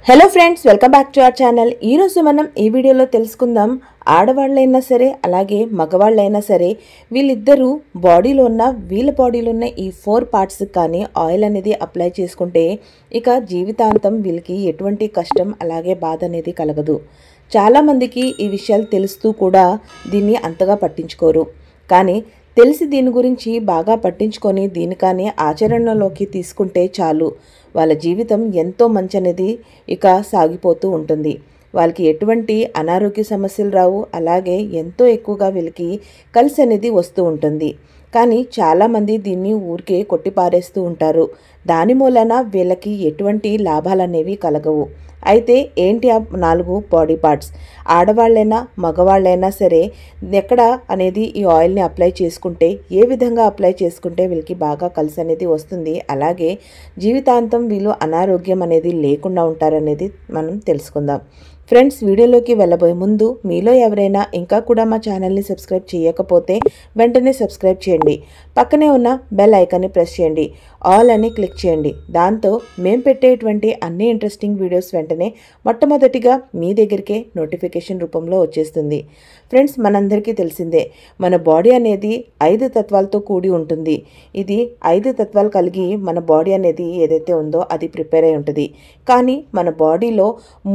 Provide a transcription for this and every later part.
Hello friends, welcome back to our channel. ఈరోజు మనం ఈ వీడియోలో తెలుసుకుందాం, ఆడవాళ్ళైనా సరే అలాగే మగవాళ్ళైనా సరే వీళ్ళిద్దరూ వీళ్ళ బాడీలో ఉన్న ఈ 4 పార్ట్స్ కానీ ఆయిల్ అనేది అప్లై చేసుకుంటే ఇక జీవితాంతం వీళ్ళకి ఎటువంటి కష్టం అలాగే బాధ అనేది కలగదు. చాలామందికి ఈ విషయాలు తెలుస్తూ కూడా దీన్ని అంతగా పట్టించుకోరు. కానీ తెలిసి దీని గురించి బాగా పట్టించుకొని దీని కానీ ఆచరణలోకి తీసుకుంటే చాలు, వాళ్ళ జీవితం ఎంతో మంచి అనేది ఇక సాగిపోతూ ఉంటుంది. వాళ్ళకి ఎటువంటి అనారోగ్య సమస్యలు రావు, అలాగే ఎంతో ఎక్కువగా వీళ్ళకి కలిసి అనేది వస్తూ ఉంటుంది. కానీ చాలామంది దీన్ని ఊరికే కొట్టిపారేస్తూ ఉంటారు. దాని మూలన వీళ్ళకి ఎటువంటి లాభాలు అనేవి కలగవు. అయితే ఏంటి ఆ 4 బాడీ పార్ట్స్? ఆడవాళ్ళైనా మగవాళ్ళైనా సరే ఎక్కడ అనేది ఈ ఆయిల్ని అప్లై చేసుకుంటే, ఏ విధంగా అప్లై చేసుకుంటే వీళ్ళకి బాగా కలిసి అనేది వస్తుంది, అలాగే జీవితాంతం వీళ్ళు అనారోగ్యం అనేది లేకుండా ఉంటారనేది మనం తెలుసుకుందాం. ఫ్రెండ్స్, వీడియోలోకి వెళ్ళబోయే ముందు మీలో ఎవరైనా ఇంకా కూడా మా ఛానల్ని సబ్స్క్రైబ్ చేయకపోతే వెంటనే సబ్స్క్రైబ్ చేయండి. పక్కనే ఉన్న బెల్ ఐకాన్ని ప్రెస్ చేయండి, ఆల్ అని క్లిక్ చేయండి. దాంతో మేము పెట్టేటువంటి అన్ని ఇంట్రెస్టింగ్ వీడియోస్ వెంటనే మొట్టమొదటిగా మీ దగ్గరికే నోటిఫికేషన్ రూపంలో వచ్చేస్తుంది. ఫ్రెండ్స్, మనందరికీ తెలిసిందే, మన బాడీ అనేది 5 తత్వాలతో కూడి ఉంటుంది. ఇది 5 తత్వాలు కలిగి మన బాడీ అనేది ఏదైతే ఉందో అది ప్రిపేర్ అయి ఉంటుంది. కానీ మన బాడీలో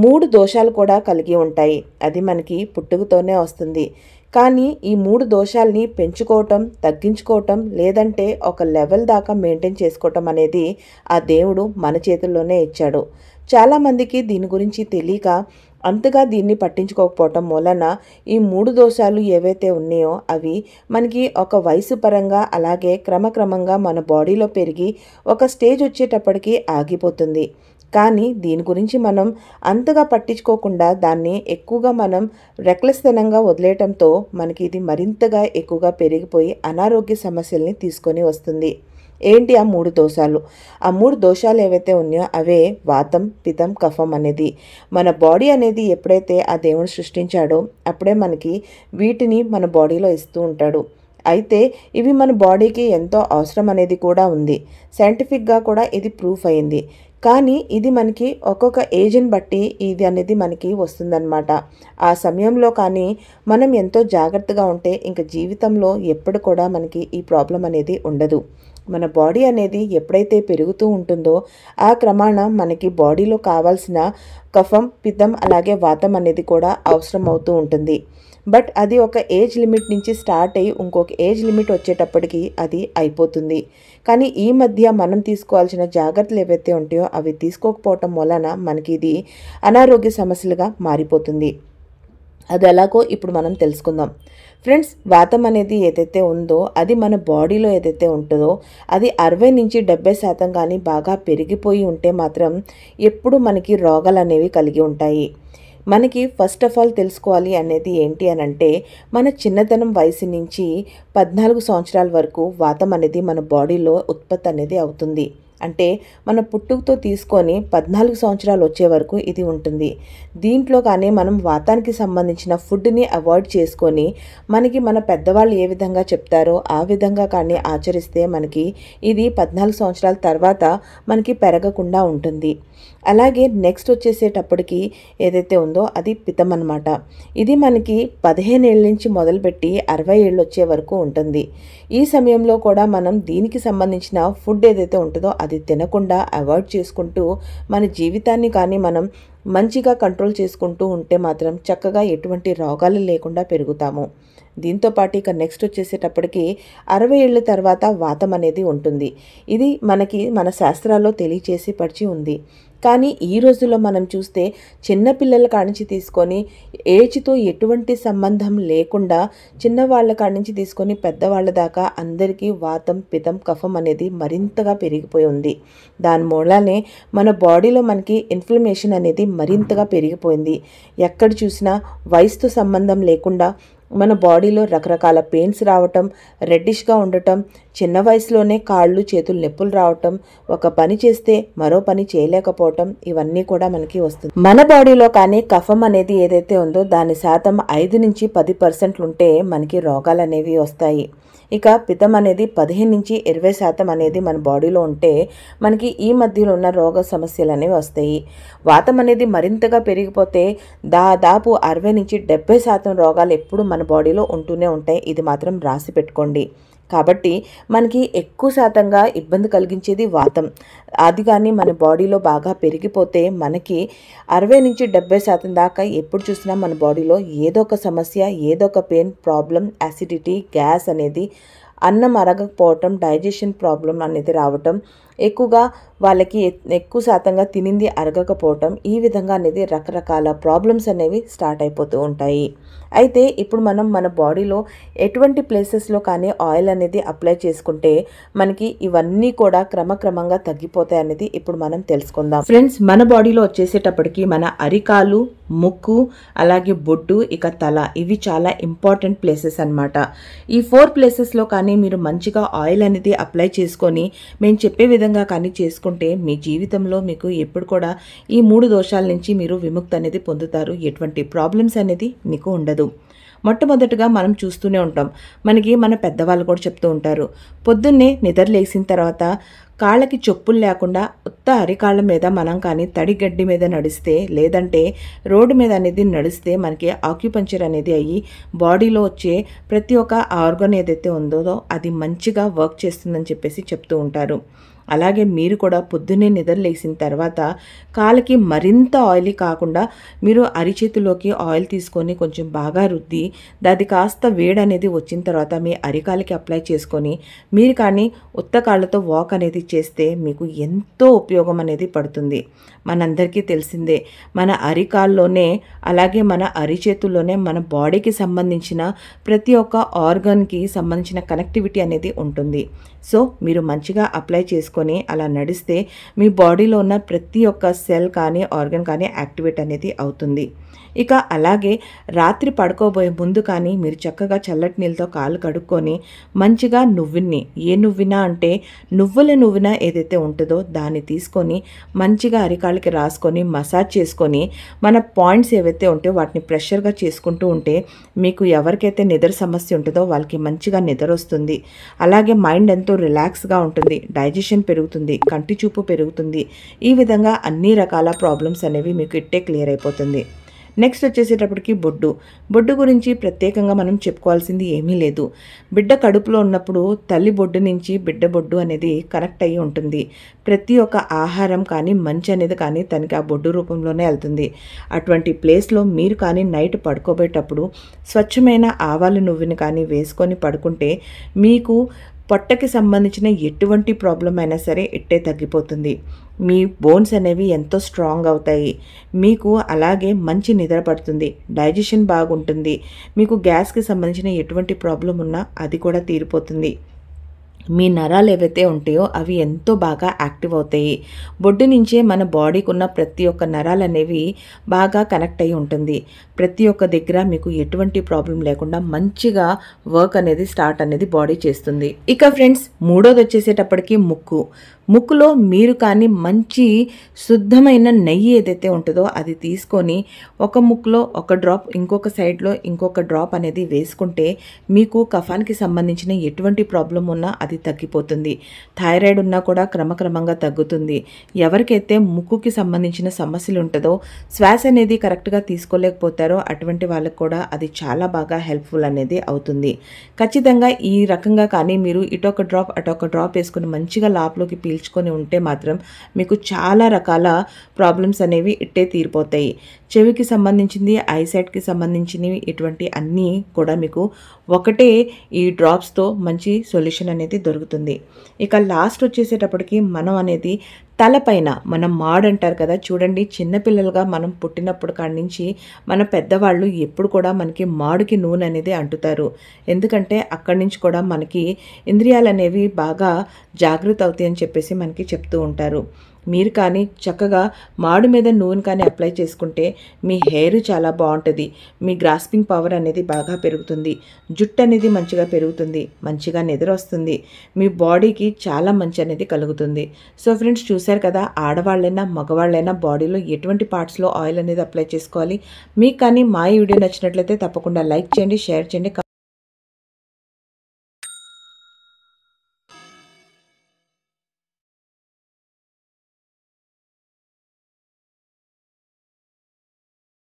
3 దోషాలు కూడా కలిగి ఉంటాయి. అది మనకి పుట్టుకతోనే వస్తుంది. కానీ ఈ 3 దోషాలని పెంచుకోవటం, తగ్గించుకోవటం, లేదంటే ఒక లెవెల్ దాకా మెయింటైన్ చేసుకోవటం అనేది ఆ దేవుడు మన చేతుల్లోనే ఇచ్చాడు. చాలామందికి దీని గురించి తెలియక అంతగా దీన్ని పట్టించుకోకపోవటం మూలన ఈ 3 దోషాలు ఏవైతే ఉన్నాయో అవి మనకి ఒక వయసు పరంగా అలాగే క్రమక్రమంగా మన బాడీలో పెరిగి ఒక స్టేజ్ వచ్చేటప్పటికి ఆగిపోతుంది. కానీ దీని గురించి మనం అంతగా పట్టించుకోకుండా దాన్ని ఎక్కువగా మనం రెక్లెస్తనంగా వదిలేయటంతో మనకి ఇది మరింతగా ఎక్కువగా పెరిగిపోయి అనారోగ్య సమస్యల్ని తీసుకొని వస్తుంది. ఏంటి ఆ 3 దోషాలు? ఆ 3 దోషాలు ఏవైతే ఉన్నాయో అవే వాతం, పిత్తం, కఫం అనేది. మన బాడీ అనేది ఎప్పుడైతే ఆ దేవుడు సృష్టించాడో అప్పుడే మనకి వీటిని మన బాడీలో ఇస్తూ ఉంటాడు. అయితే ఇవి మన బాడీకి ఎంతో అవసరం అనేది కూడా ఉంది. సైంటిఫిక్గా కూడా ఇది ప్రూఫ్ అయింది. కానీ ఇది మనకి ఒక్కొక్క ఏజ్ని బట్టి ఇది అనేది మనకి వస్తుందన్నమాట. ఆ సమయంలో కానీ మనం ఎంతో జాగ్రత్తగా ఉంటే ఇంక జీవితంలో ఎప్పుడు కూడా మనకి ఈ ప్రాబ్లం అనేది ఉండదు. మన బాడీ అనేది ఎప్పుడైతే పెరుగుతూ ఉంటుందో ఆ క్రమాన మనకి బాడీలో కావాల్సిన కఫం, పిత్తం అలాగే వాతం అనేది కూడా అవసరం అవుతూ ఉంటుంది. బట్ అది ఒక ఏజ్ లిమిట్ నుంచి స్టార్ట్ అయ్యి ఇంకొక ఏజ్ లిమిట్ వచ్చేటప్పటికి అది అయిపోతుంది. కానీ ఈ మధ్య మనం తీసుకోవాల్సిన జాగ్రత్తలు ఏవైతే ఉంటాయో అవి తీసుకోకపోవటం వలన మనకి ఇది అనారోగ్య సమస్యలుగా మారిపోతుంది. అది ఎలాగో ఇప్పుడు మనం తెలుసుకుందాం. ఫ్రెండ్స్, వాతం అనేది ఏదైతే ఉందో అది మన బాడీలో ఏదైతే ఉంటుందో అది 60 నుంచి 70% కానీ బాగా పెరిగిపోయి ఉంటే మాత్రం ఎప్పుడు మనకి రోగాలు అనేవి కలిగి ఉంటాయి. మనకి ఫస్ట్ ఆఫ్ ఆల్ తెలుసుకోవాలి అనేది ఏంటి అని అంటే, మన చిన్నతనం వయసు నుంచి 14 సంవత్సరాల వరకు వాతం అనేది మన బాడీలో ఉత్పత్తి అనేది అవుతుంది. అంటే మన పుట్టుకతో తీసుకొని 14 సంవత్సరాలు వచ్చే వరకు ఇది ఉంటుంది. దీంట్లో కానీ మనం వాతానికి సంబంధించిన ఫుడ్ని అవాయిడ్ చేసుకొని మనకి మన పెద్దవాళ్ళు ఏ విధంగా చెప్తారో ఆ విధంగా కానీ ఆచరిస్తే మనకి ఇది 14 సంవత్సరాల తర్వాత మనకి పెరగకుండా ఉంటుంది. అలాగే నెక్స్ట్ వచ్చేసేటప్పటికి ఏదైతే ఉందో అది పిత్తం అన్నమాట. ఇది మనకి 15 ఏళ్ళ నుంచి మొదలుపెట్టి 60 ఏళ్ళు వచ్చే వరకు ఉంటుంది. ఈ సమయంలో కూడా మనం దీనికి సంబంధించిన ఫుడ్ ఏదైతే ఉంటుందో అది తినకుండా అవాయిడ్ చేసుకుంటూ మన జీవితాన్ని కానీ మనం మంచిగా కంట్రోల్ చేసుకుంటూ ఉంటే మాత్రం చక్కగా ఎటువంటి రోగాలు లేకుండా పెరుగుతాము. దీంతోపాటు ఇక నెక్స్ట్ వచ్చేసేటప్పటికి 60 ఏళ్ళ తర్వాత వాతం అనేది ఉంటుంది. ఇది మనకి మన శాస్త్రాల్లో తెలియచేసి పరిచి ఉంది. కానీ ఈ రోజుల్లో మనం చూస్తే చిన్నపిల్లల కాడించి తీసుకొని ఏజ్తో ఎటువంటి సంబంధం లేకుండా చిన్నవాళ్ళ కాడించి తీసుకొని పెద్దవాళ్ళ దాకా అందరికీ వాతం, పిత్తం, కఫం అనేది మరింతగా పెరిగిపోయి ఉంది. దాని మూలానే మన బాడీలో మనకి ఇన్ఫ్లమేషన్ అనేది మరింతగా పెరిగిపోయింది. ఎక్కడ చూసినా వయసుతో సంబంధం లేకుండా మన బాడీలో రకరకాల పెయిన్స్ రావటం, రెడ్డిష్గా ఉండటం, చిన్న వయసులోనే కాళ్ళు చేతులు నొప్పులు రావటం, ఒక పని చేస్తే మరో పని చేయలేకపోవటం, ఇవన్నీ కూడా మనకి వస్తుంది. మన బాడీలో కానీ కఫం అనేది ఏదైతే ఉందో దాని శాతం 5 నుంచి 10% ఉంటే మనకి రోగాలు అనేవి వస్తాయి. ఇక పిత్తం అనేది 15-20% అనేది మన బాడీలో ఉంటే మనకి ఈ మధ్యలో ఉన్న రోగ సమస్యలు అనేవి వస్తాయి. వాతం అనేది మరింతగా పెరిగిపోతే దాదాపు 60-70% రోగాలు ఎప్పుడు మన బాడీలో ఉంటూనే ఉంటాయి. ఇది మాత్రం రాసి పెట్టుకోండి. కాబట్టి మనకి ఎక్కువ శాతంగా ఇబ్బంది కలిగించేది వాతం. అది కానీ మన బాడీలో బాగా పెరిగిపోతే మనకి 60-70% దాకా ఎప్పుడు చూసినా మన బాడీలో ఏదో ఒక సమస్య, ఏదో ఒక పెయిన్, ప్రాబ్లం, యాసిడిటీ, గ్యాస్ అనేది, అన్నం అరగకపోవటం, డైజెషన్ ప్రాబ్లం అనేది రావటం, ఎక్కువగా వాళ్ళకి ఎక్కువ శాతంగా తినింది అరగకపోవటం, ఈ విధంగా అనేది రకరకాల ప్రాబ్లమ్స్ అనేవి స్టార్ట్ అయిపోతూ ఉంటాయి. అయితే ఇప్పుడు మనం మన బాడీలో ఎటువంటి ప్లేసెస్లో కానీ ఆయిల్ అనేది అప్లై చేసుకుంటే మనకి ఇవన్నీ కూడా క్రమక్రమంగా తగ్గిపోతాయి అనేది ఇప్పుడు మనం తెలుసుకుందాం. ఫ్రెండ్స్, మన బాడీలో వచ్చేసేటప్పటికి మన అరికాలు, ముక్కు, అలాగే బొడ్డు, ఇక తల, ఇవి చాలా ఇంపార్టెంట్ ప్లేసెస్ అన్నమాట. ఈ 4 ప్లేసెస్లో కానీ మీరు మంచిగా ఆయిల్ అనేది అప్లై చేసుకొని మేము చెప్పే విధంగా కానీ చేసుకుంటే మీ జీవితంలో మీకు ఎప్పుడు కూడా ఈ 3 దోషాల నుంచి మీరు విముక్తి అనేది పొందుతారు. ఎటువంటి ప్రాబ్లమ్స్ అనేది మీకు ఉండదు. మొట్టమొదటిగా మనం చూస్తూనే ఉంటాం, మనకి మన పెద్దవాళ్ళు కూడా చెప్తూ ఉంటారు, పొద్దున్నే నిద్ర లేచిన తర్వాత కాళ్ళకి చెప్పులు లేకుండా ఉత్త అరికాళ్ళ మీద మనం కానీ తడి గడ్డి మీద నడిస్తే, లేదంటే రోడ్డు మీద అనేది నడిస్తే మనకి ఆక్యుపంచర్ అనేది అయ్యి బాడీలో వచ్చే ప్రతి ఒక్క ఆర్గన్ ఏదైతే ఉందో అది మంచిగా వర్క్ చేస్తుందని చెప్పేసి చెప్తూ ఉంటారు. అలాగే మీరు కూడా పొద్దున్నే నిద్ర లేచిన తర్వాత కాళ్ళకి మరింత ఆయిలీ కాకుండా మీరు అరిచేతిలోకి ఆయిల్ తీసుకొని కొంచెం బాగా రుద్ది అది కాస్త వేడి అనేది వచ్చిన తర్వాత మీ అరికాలకి అప్లై చేసుకొని మీరు కానీ ఉత్త కాళ్ళతో వాక్ అనేది చేస్తే మీకు ఎంతో ఉపయోగం అనేది పడుతుంది. మనందరికీ తెలిసిందే, మన అరికాల్లోనే అలాగే మన అరిచేతుల్లోనే మన బాడీకి సంబంధించిన ప్రతి ఒక్క ఆర్గన్కి సంబంధించిన కనెక్టివిటీ అనేది ఉంటుంది. సో మీరు మంచిగా అప్లై చేసుకొని అలా నడిస్తే మీ బాడీలో ఉన్న ప్రతి ఒక్క సెల్ కానీ ఆర్గన్ కానీ యాక్టివేట్ అనేది అవుతుంది. ఇక అలాగే రాత్రి పడుకోబోయే ముందు కానీ మీరు చక్కగా చల్లటి నీళ్ళతో కాళ్ళు కడుక్కొని మంచిగా నువ్వుని, ఏ నువ్వినా అంటే నువ్వుల ఏదైతే ఉంటుందో దాన్ని తీసుకొని మంచిగా అరికాళ్ళకి రాసుకొని మసాజ్ చేసుకొని మన పాయింట్స్ ఏవైతే ఉంటాయో వాటిని ప్రెషర్గా చేసుకుంటూ ఉంటే మీకు ఎవరికైతే నిద్ర సమస్య ఉంటుందో వాళ్ళకి మంచిగా నిద్ర వస్తుంది. అలాగే మైండ్ ఎంతో రిలాక్స్గా ఉంటుంది, డైజెషన్ పెరుగుతుంది, కంటి చూపు పెరుగుతుంది. ఈ విధంగా అన్ని రకాల ప్రాబ్లమ్స్ అనేవి మీకు ఇట్టే క్లియర్ అయిపోతుంది. నెక్స్ట్ వచ్చేసేటప్పటికి బొడ్డు గురించి ప్రత్యేకంగా మనం చెప్పుకోవాల్సింది ఏమీ లేదు. బిడ్డ కడుపులో ఉన్నప్పుడు తల్లి బొడ్డు నుంచి బిడ్డ బొడ్డు అనేది కనెక్ట్ అయ్యి ఉంటుంది. ప్రతి ఒక్క ఆహారం కానీ మంచి అనేది కానీ తనకి ఆ బొడ్డు రూపంలోనే వెళ్తుంది. అటువంటి ప్లేస్లో మీరు కానీ నైట్ పడుకోబోయేటప్పుడు స్వచ్ఛమైన ఆవాల నువ్వుని కానీ వేసుకొని పడుకుంటే మీకు పొట్టకి సంబంధించిన ఎటువంటి ప్రాబ్లం అయినా సరే ఇట్టే తగ్గిపోతుంది. మీ బోన్స్ అనేవి ఎంతో స్ట్రాంగ్ అవుతాయి. మీకు అలాగే మంచి నిద్ర పడుతుంది, డైజెషన్ బాగుంటుంది. మీకు గ్యాస్కి సంబంధించిన ఎటువంటి ప్రాబ్లం ఉన్నా అది కూడా తీరిపోతుంది. మీ నరాలు ఏవైతే ఉంటాయో అవి ఎంతో బాగా యాక్టివ్ అవుతాయి. బొడ్డు నుంచే మన బాడీకి ఉన్న ప్రతి ఒక్క నరాలు అనేవి బాగా కనెక్ట్ అయి ఉంటుంది. ప్రతి ఒక్క దగ్గర మీకు ఎటువంటి ప్రాబ్లం లేకుండా మంచిగా వర్క్ అనేది స్టార్ట్ అనేది బాడీ చేస్తుంది. ఇక ఫ్రెండ్స్, మూడోది వచ్చేసేటప్పటికి ముక్కులో మీరు కానీ మంచి శుద్ధమైన నెయ్యి ఏదైతే ఉంటుందో అది తీసుకొని ఒక ముక్కులో ఒక డ్రాప్, ఇంకొక సైడ్లో ఇంకొక డ్రాప్ అనేది వేసుకుంటే మీకు కఫానికి సంబంధించిన ఎటువంటి ప్రాబ్లం ఉన్నా అది తగ్గిపోతుంది. థైరాయిడ్ ఉన్నా కూడా క్రమక్రమంగా తగ్గుతుంది. ఎవరికైతే ముక్కుకి సంబంధించిన సమస్యలు ఉంటుందో, శ్వాస అనేది కరెక్ట్గా తీసుకోలేకపోతారో అటువంటి వాళ్ళకు కూడా అది చాలా బాగా హెల్ప్ఫుల్ అనేది అవుతుంది. ఖచ్చితంగా ఈ రకంగా కానీ మీరు ఇటొక డ్రాప్ అటొక డ్రాప్ వేసుకొని మంచిగా లోపలికి పీల్చుకొని ఉంటే మాత్రం మీకు చాలా రకాల ప్రాబ్లమ్స్ అనేవి ఇట్టే తీరిపోతాయి. చెవికి సంబంధించింది, ఐసైట్కి సంబంధించినవి, ఇటువంటి అన్నీ కూడా మీకు ఒకటే ఈ డ్రాప్స్తో మంచి సొల్యూషన్ అనేది దొరుకుతుంది. ఇక లాస్ట్ వచ్చేసేటప్పటికి మనం అనేది తలపైన మనం మాడ్ అంటారు కదా, చూడండి చిన్నపిల్లలుగా మనం పుట్టినప్పుడు కాడి నుంచి మన పెద్దవాళ్ళు ఎప్పుడు కూడా మనకి మాడుకి నూనె అనేది అంటుతారు. ఎందుకంటే అక్కడి నుంచి కూడా మనకి ఇంద్రియాలు అనేవి బాగా జాగృత అవుతాయి అని చెప్పేసి మనకి చెప్తూ ఉంటారు. మీరు కానీ చక్కగా మాడు మీద నూనె కానీ అప్లై చేసుకుంటే మీ హెయిర్ చాలా బాగుంటుంది. మీ గ్రాస్పింగ్ పవర్ అనేది బాగా పెరుగుతుంది. జుట్టు అనేది మంచిగా పెరుగుతుంది. మంచిగా నిద్ర వస్తుంది. మీ బాడీకి చాలా మంచి అనేది కలుగుతుంది. సో ఫ్రెండ్స్, చూశారు కదా, ఆడవాళ్ళైనా మగవాళ్ళైనా బాడీలో ఎటువంటి పార్ట్స్లో ఆయిల్ అనేది అప్లై చేసుకోవాలి. మీకు కానీ మా ఈ వీడియో నచ్చినట్లయితే తప్పకుండా లైక్ చేయండి, షేర్ చేయండి.